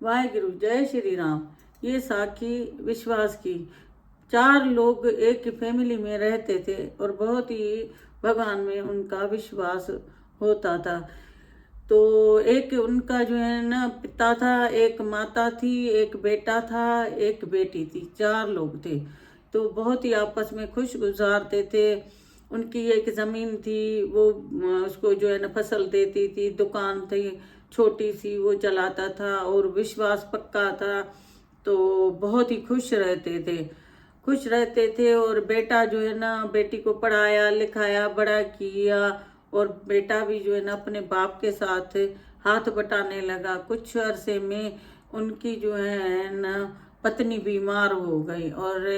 वाहिगुरु जय श्री राम। ये साखी विश्वास की। 4 लोग एक फैमिली में रहते थे और बहुत ही भगवान में उनका विश्वास होता था। तो एक उनका जो है ना पिता था, एक माता थी, एक बेटा था, एक बेटी थी। 4 लोग थे। तो बहुत ही आपस में खुश गुजारते थे। उनकी एक ज़मीन थी, वो उसको जो है ना फसल देती थी। दुकान थी छोटी सी, वो चलाता था और विश्वास पक्का था। तो बहुत ही खुश रहते थे। और बेटा जो है ना बेटी को पढ़ाया लिखाया बड़ा किया। और बेटा भी जो है ना अपने बाप के साथ हाथ बटाने लगा। कुछ अरसे में उनकी जो है ना पत्नी बीमार हो गई और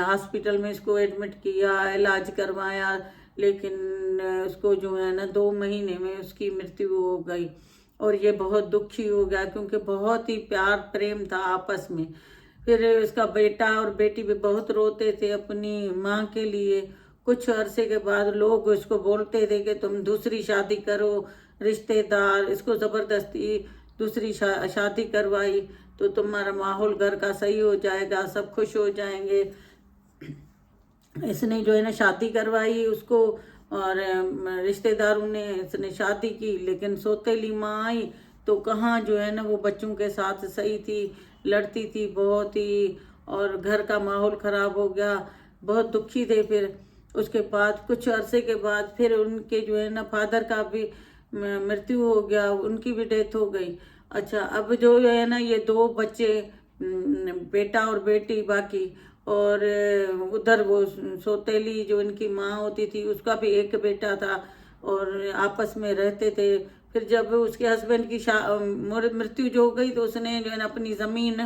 हॉस्पिटल में इसको एडमिट किया, इलाज करवाया। लेकिन उसको जो है ना 2 महीने में उसकी मृत्यु हो गई। और ये बहुत दुखी हो गया क्योंकि बहुत ही प्यार प्रेम था आपस में। फिर उसका बेटा और बेटी भी बहुत रोते थे अपनी माँ के लिए। कुछ अरसे के बाद लोग उसको बोलते थे कि तुम दूसरी शादी करो। रिश्तेदार इसको ज़बरदस्ती दूसरी शादी करवाई तो तुम्हारा माहौल घर का सही हो जाएगा, सब खुश हो जाएंगे। इसने जो है ना शादी करवाई उसको। और रिश्तेदारों ने इसने शादी की, लेकिन सौतेली माँ आई तो कहाँ जो है ना वो बच्चों के साथ सही थी, लड़ती थी बहुत ही। और घर का माहौल खराब हो गया, बहुत दुखी थे। फिर उसके बाद कुछ अरसे के बाद फिर उनके जो है ना फादर का भी मृत्यु हो गया, उनकी भी डेथ हो गई। अच्छा, अब जो है ना ये 2 बच्चे, बेटा और बेटी बाकी। और उधर वो सौतेली जो इनकी माँ होती थी उसका भी एक बेटा था और आपस में रहते थे। फिर जब उसके हस्बैंड की मृत्यु जो हो गई तो उसने जो है ना अपनी ज़मीन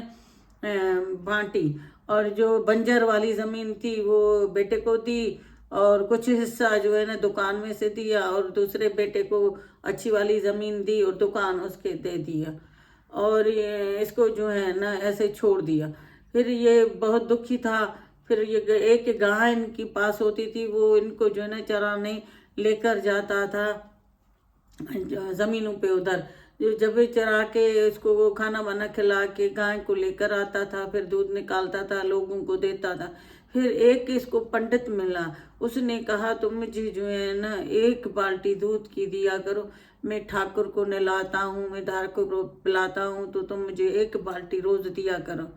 बांटी। और जो बंजर वाली ज़मीन थी वो बेटे को दी और कुछ हिस्सा जो है ना दुकान में से दिया और दूसरे बेटे को अच्छी वाली ज़मीन दी और दुकान उसके दे दिया। और ये इसको जो है ना ऐसे छोड़ दिया। फिर ये बहुत दुखी था। फिर ये एक गाय इनकी पास होती थी, वो इनको जो है ना चराने लेकर जाता था ज़मीनों पे उधर। जो जब भी चरा के उसको वो खाना वाना खिला के गाय को लेकर आता था, फिर दूध निकालता था, लोगों को देता था। फिर एक इसको पंडित मिला, उसने कहा तुम मुझे जो है ना 1 बाल्टी दूध की दिया करो। मैं ठाकुर को नहलाता हूँ, मैं ठाकुर को पिलाता हूँ, तो तुम मुझे 1 बाल्टी रोज दिया करो।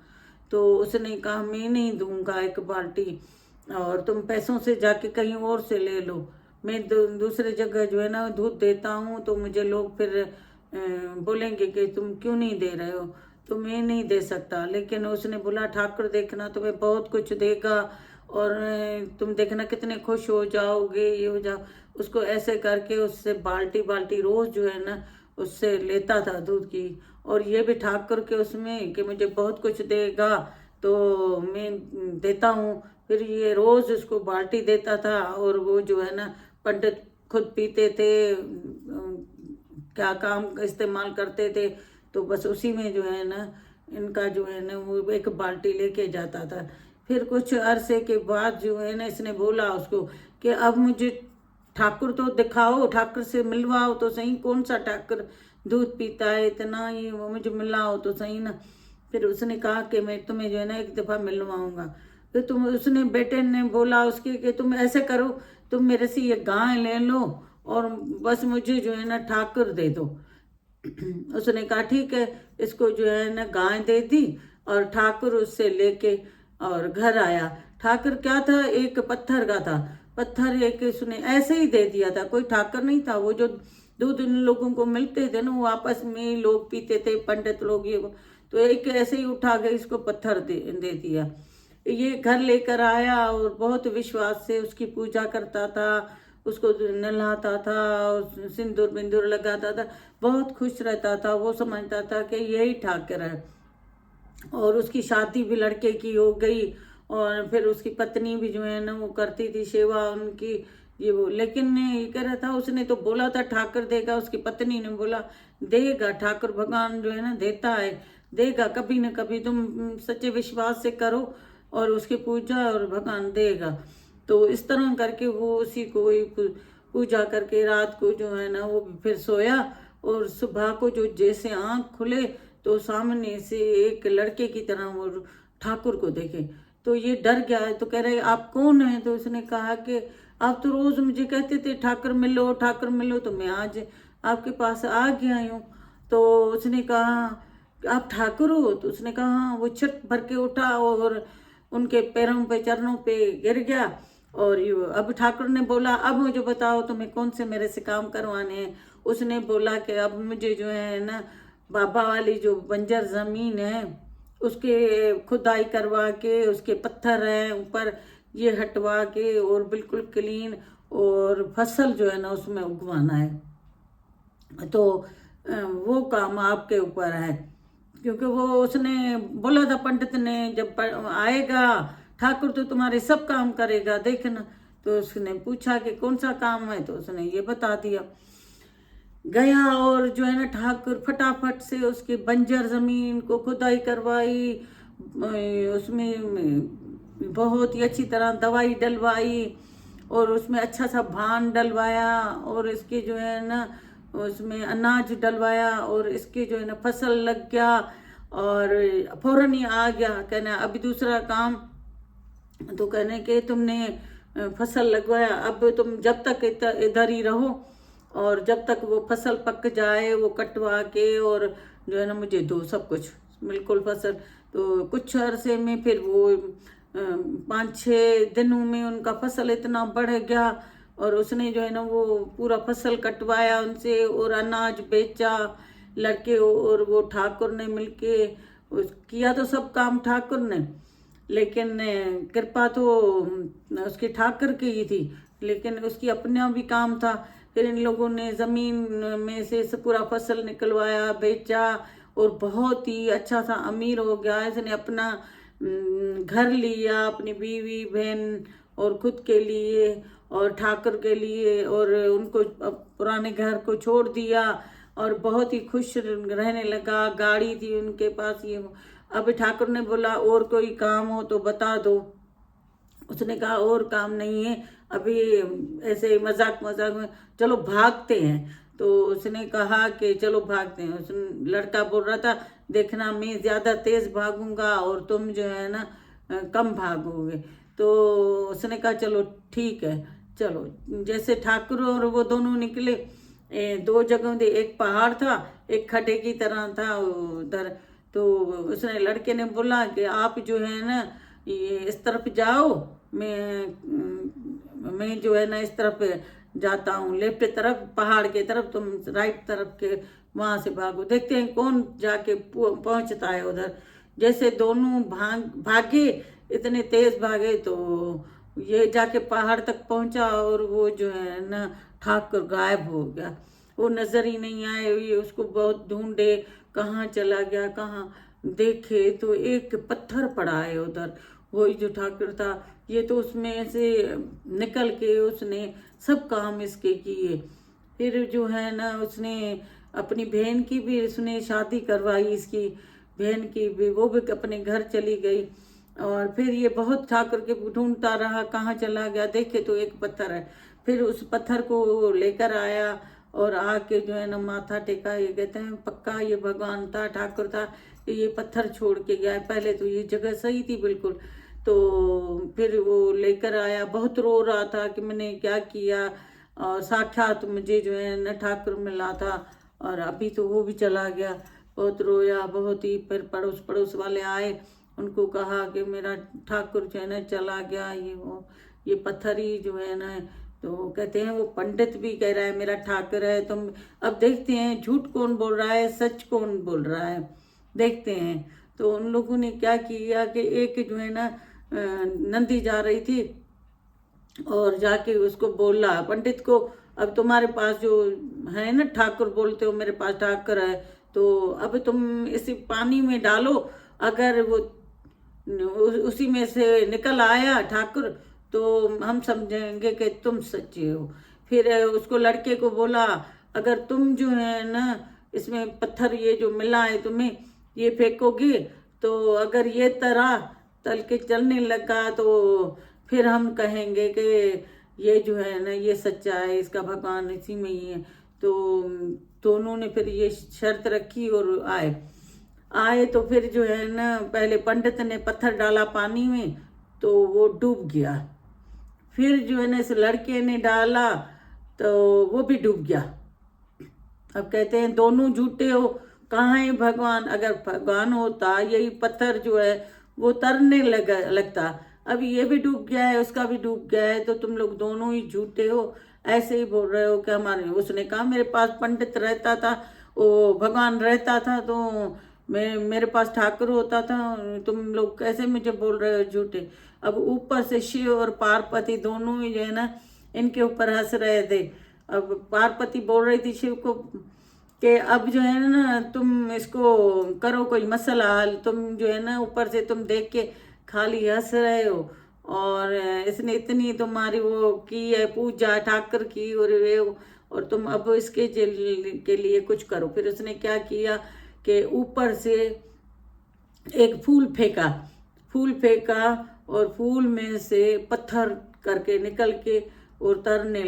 तो उसने कहा मैं नहीं दूंगा 1 बाल्टी, और तुम पैसों से जाके कहीं और से ले लो। मैं दूसरे जगह जो है ना दूध देता हूँ तो मुझे लोग फिर बोलेंगे कि तुम क्यों नहीं दे रहे हो। तो मैं नहीं दे सकता। लेकिन उसने बोला ठाकुर देखना तुम्हें बहुत कुछ देगा और तुम देखना कितने खुश हो जाओगे, ये हो जाओ। उसको ऐसे करके उससे बाल्टी बाल्टी रोज जो है ना उससे लेता था दूध की। और ये भी ठाकुर के उसमें कि मुझे बहुत कुछ देगा तो मैं देता हूँ। फिर ये रोज उसको बाल्टी देता था और वो जो है ना पंडित खुद पीते थे, क्या काम इस्तेमाल करते थे। तो बस उसी में जो है ना इनका जो है ना वो 1 बाल्टी लेके जाता था। फिर कुछ अरसे के बाद जो है ना इसने बोला उसको कि अब मुझे ठाकुर तो दिखाओ, ठाकुर से मिलवाओ तो सही, कौन सा ठाकुर दूध पीता है इतना, ये वो मुझे मिलाओ तो सही ना। फिर उसने कहा कि मैं तुम्हें जो है ना 1 दफ़ा मिलवाऊंगा। फिर तुम उसने बेटे ने बोला उसके कि तुम ऐसे करो, तुम मेरे से ये गाय ले लो और बस मुझे जो है ना ठाकुर दे दो। उसने कहा ठीक है। इसको जो है ना गाय दे दी और ठाकुर उससे लेके और घर आया। ठाकुर क्या था, एक पत्थर का था। पत्थर एक उसने ऐसे ही दे दिया था, कोई ठाकुर नहीं था। वो जो दूध उन लोगों को मिलते थे ना वो आपस में ही लोग पीते थे, पंडित लोग ये वो। तो एक ऐसे ही उठा के इसको पत्थर दे दिया। ये घर लेकर आया और बहुत विश्वास से उसकी पूजा करता था, उसको नहलाता था और सिंदूर बिंदूर लगाता था। बहुत खुश रहता था, वो समझता था कि यही ठाकुर है। और उसकी शादी भी लड़के की हो गई। और फिर उसकी पत्नी भी जो है ना वो करती थी सेवा उनकी, ये वो। लेकिन ये कह रहा था, उसने तो बोला था ठाकुर देगा, उसकी पत्नी ने बोला देगा ठाकुर, भगवान जो है ना देता है, देगा कभी न कभी, तुम सच्चे विश्वास से करो और उसकी पूजा और भगवान देगा। तो इस तरह करके वो उसी को ही पूजा करके रात को जो है ना वो फिर सोया। और सुबह को जो जैसे आँख खुले तो सामने से एक लड़के की तरह वो ठाकुर को देखे, तो ये डर गया है। तो कह रहे आप कौन हैं? तो उसने कहा कि आप तो रोज मुझे कहते थे ठाकुर मिलो ठाकुर मिलो, तो मैं आज आपके पास आ गया हूँ। तो उसने कहा आप ठाकुर हो? तो उसने कहा हाँ। वो छट भर के उठा और उनके पैरों पे चरणों पे गिर गया। और अब ठाकुर ने बोला अब मुझे बताओ तुम्हें कौन से मेरे से काम करवाने हैं। उसने बोला कि अब मुझे जो है ना बाबा वाली जो बंजर जमीन है उसके खुदाई करवा के उसके पत्थर हैं ऊपर ये हटवा के और बिल्कुल क्लीन और फसल जो है ना उसमें उगवाना है। तो वो काम आपके ऊपर है, क्योंकि वो उसने बोला था पंडित ने जब आएगा ठाकुर तो तुम्हारे सब काम करेगा देखना। तो उसने पूछा कि कौन सा काम है, तो उसने ये बता दिया। गया और जो है ना ठाकुर फटाफट से उसकी बंजर जमीन को खुदाई करवाई, उसमें बहुत ही अच्छी तरह दवाई डलवाई और उसमें अच्छा सा भान डलवाया और इसके जो है ना उसमें अनाज डलवाया और इसके जो है ना फसल लग गया। और फौरन ही आ गया कहना अभी दूसरा काम। तो कहने के तुमने फसल लगवाया, अब तुम जब तक इधर ही रहो और जब तक वो फसल पक जाए वो कटवा के और जो है ना मुझे दो सब कुछ बिल्कुल फसल। तो कुछ अरसे में फिर वो 5-6 दिनों में उनका फसल इतना बढ़ गया और उसने जो है ना वो पूरा फसल कटवाया उनसे और अनाज बेचा लड़के और वो ठाकुर ने मिलके किया। तो सब काम ठाकुर ने, लेकिन कृपा तो उसके ठाकुर की ही थी, लेकिन उसकी अपना भी काम था। फिर इन लोगों ने जमीन में से पूरा फसल निकलवाया बेचा और बहुत ही अच्छा सा अमीर हो गया। इसने अपना घर लिया अपनी बीवी बहन और खुद के लिए और ठाकुर के लिए और उनको पुराने घर को छोड़ दिया और बहुत ही खुश रहने लगा। गाड़ी थी उनके पास ये। अब ठाकुर ने बोला और कोई काम हो तो बता दो। उसने कहा और काम नहीं है अभी, ऐसे मजाक मजाक में चलो भागते हैं। तो उसने कहा कि चलो भागते हैं। उस लड़का बोल रहा था देखना मैं ज्यादा तेज भागूंगा और तुम जो है ना कम भागोगे। तो उसने कहा चलो ठीक है चलो। जैसे ठाकुर और वो दोनों निकले, दो जगहों से एक पहाड़ था एक खड्डे की तरह था उधर। तो उसने लड़के ने बोला कि आप जो है ना ये इस तरफ जाओ, मैं जो है ना इस तरफ जाता हूँ लेफ्ट तरफ पहाड़ के तरफ, तुम राइट तरफ के वहां से भागो, देखते हैं कौन जाके पहुंचता है उधर। जैसे दोनों भागे इतने तेज भागे तो ये जाके पहाड़ तक पहुंचा और वो जो है ना ठाकुर गायब हो गया। वो नजर ही नहीं आए। ये उसको बहुत ढूंढे कहाँ चला गया कहाँ, देखे तो एक पत्थर पड़ा है उधर, वही जो ठाकुर था। ये तो उसमें से निकल के उसने सब काम इसके किए। फिर जो है ना उसने अपनी बहन की भी उसने शादी करवाई, इसकी बहन की भी, वो भी अपने घर चली गई। और फिर ये बहुत ठाकुर के ढूंढता रहा कहाँ चला गया, देखे तो एक पत्थर है। फिर उस पत्थर को लेकर आया और आके जो है ना माथा टेका। ये कहते हैं पक्का ये भगवान था ठाकुर था, ये पत्थर छोड़ के गया है, पहले तो ये जगह सही थी बिल्कुल। तो फिर वो लेकर आया, बहुत रो रहा था कि मैंने क्या किया और साक्षात मुझे जो है न ठाकुर मिला था और अभी तो वो भी चला गया। बहुत रोया बहुत ही। फिर पड़ोस पड़ोस वाले आए, उनको कहा कि मेरा ठाकुर जो है ना चला गया, ये वो ये पत्थर ही जो है ना। तो कहते हैं वो पंडित भी कह रहा है मेरा ठाकुर है। तुम अब देखते हैं झूठ कौन बोल रहा है सच कौन बोल रहा है, देखते हैं। तो उन लोगों ने क्या किया कि एक जो है ना नंदी जा रही थी और जाके उसको बोला पंडित को, अब तुम्हारे पास जो है ना ठाकुर बोलते हो मेरे पास ठाकुर है, तो अब तुम इसी पानी में डालो, अगर वो उसी में से निकल आया ठाकुर तो हम समझेंगे कि तुम सच्चे हो। फिर उसको लड़के को बोला अगर तुम जो है ना इसमें पत्थर ये जो मिला है तुम्हें ये फेंकोगे, तो अगर ये तरह तल के चलने लगा तो फिर हम कहेंगे कि ये जो है ना ये सच्चा है, इसका भगवान इसी में ही है। तो दोनों ने फिर ये शर्त रखी और आए। आए तो फिर जो है ना पहले पंडित ने पत्थर डाला पानी में तो वो डूब गया। फिर जो है ना इस लड़के ने डाला तो वो भी डूब गया। अब कहते हैं दोनों झूठे हो, कहाँ है भगवान? अगर भगवान होता यही पत्थर जो है वो तरने लगता। अब ये भी डूब गया है, उसका भी डूब गया है, तो तुम लोग दोनों ही झूठे हो। ऐसे ही बोल रहे हो कि हमारे, उसने कहा मेरे पास पंडित रहता था, वो भगवान रहता था, तो मेरे पास ठाकुर होता था, तुम लोग कैसे मुझे बोल रहे हो झूठे? अब ऊपर से शिव और पार्वती दोनों ही जो है ना इनके ऊपर हंस रहे थे। अब पार्वती बोल रही थी शिव को कि अब जो है ना तुम इसको करो कोई मसला हल, तुम जो है ना ऊपर से तुम देख के खाली हंस रहे हो, और इसने इतनी तुम्हारी वो की है पूजा ठाकर की और वे, और तुम अब इसके के लिए कुछ करो। फिर उसने क्या किया कि ऊपर से एक फूल फेंका और फूल में से पत्थर करके निकल के और तरने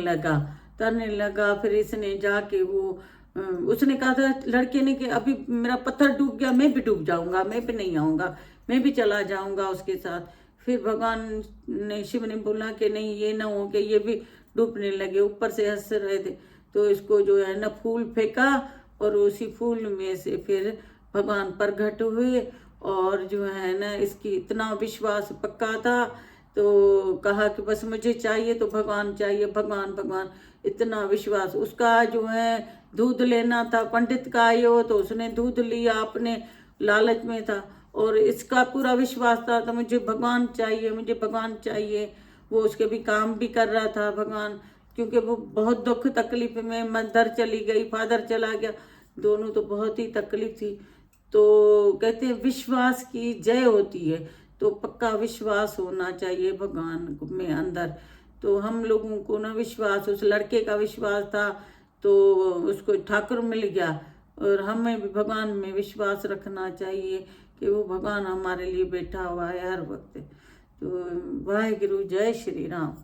लगा। फिर इसने जाके वो उसने कहा था लड़के ने कि अभी मेरा पत्थर डूब गया, मैं भी डूब जाऊंगा, मैं भी नहीं आऊंगा, मैं भी चला जाऊंगा उसके साथ। फिर भगवान ने, शिव ने बोला कि नहीं ये ना हो कि ये भी डूबने लगे, ऊपर से हंस रहे थे। तो इसको जो है ना फूल फेंका और उसी फूल में से फिर भगवान प्रकट हुए, और जो है ना इसकी इतना विश्वास पक्का था, तो कहा कि बस मुझे चाहिए तो भगवान चाहिए, भगवान भगवान, इतना विश्वास उसका जो है। दूध लेना था पंडित का आए हो तो उसने दूध लिया, अपने लालच में था, और इसका पूरा विश्वास था तो मुझे भगवान चाहिए, मुझे भगवान चाहिए। वो उसके भी काम भी कर रहा था भगवान, क्योंकि वो बहुत दुख तकलीफ में, मदर चली गई, फादर चला गया, दोनों तो बहुत ही तकलीफ थी। तो कहते हैं विश्वास की जय होती है, तो पक्का विश्वास होना चाहिए भगवान में अंदर। तो हम लोगों को ना विश्वास, उस लड़के का विश्वास था तो उसको ठाकुर मिल गया, और हमें भी भगवान में विश्वास रखना चाहिए कि वो भगवान हमारे लिए बैठा हुआ है हर वक्त। तो वाहेगुरु, जय श्री राम।